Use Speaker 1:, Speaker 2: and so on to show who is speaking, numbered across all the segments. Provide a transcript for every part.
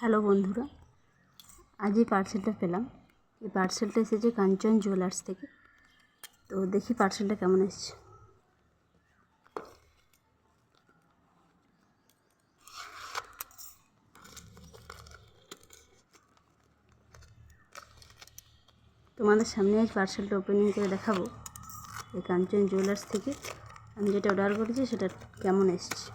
Speaker 1: Hello বন্ধুরা, আজ এই পার্সেলটা পেলাম। এই পার্সেলটা এসেছে কাঞ্চন জুয়েলার্স থেকে। তো দেখি পার্সেলটা কেমন এসেছে। তোমাদের সামনে আজ পার্সেলটা ওপেনিং করে দেখাবো। এই কাঞ্চন জুয়েলার্স থেকে আমি যেটা অর্ডার করেছি সেটা কেমন এসেছে।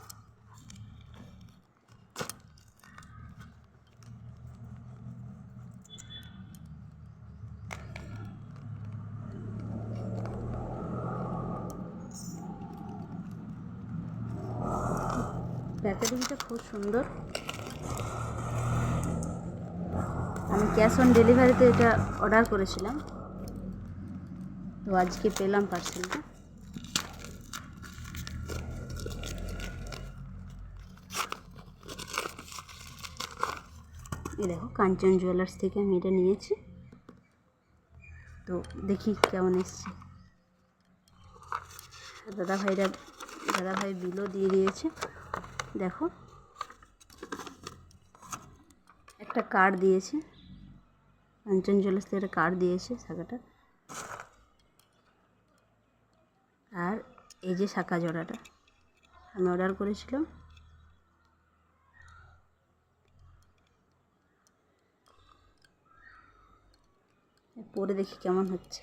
Speaker 1: প্যাকেজিংটা খুব সুন্দর। আমি ক্যাশ অন ডেলিভারিতে এটা অর্ডার করেছিলাম, তো আজকে পেলাম পার্সেলটা। এই দেখো, কাঞ্চন জুয়েলার্স থেকে আমি এটা নিয়েছি। তো দেখি কেমন এসছে। দাদাভাই বিলও দিয়ে দিয়েছে। দেখো, একটা কার্ড দিয়েছে, কাঞ্চন জুয়েলার্স থেকে একটা কার্ড দিয়েছে শাখাটা। আর এই যে শাখা জোড়াটা আমি অর্ডার করেছিলাম। পরে দেখি কেমন হচ্ছে।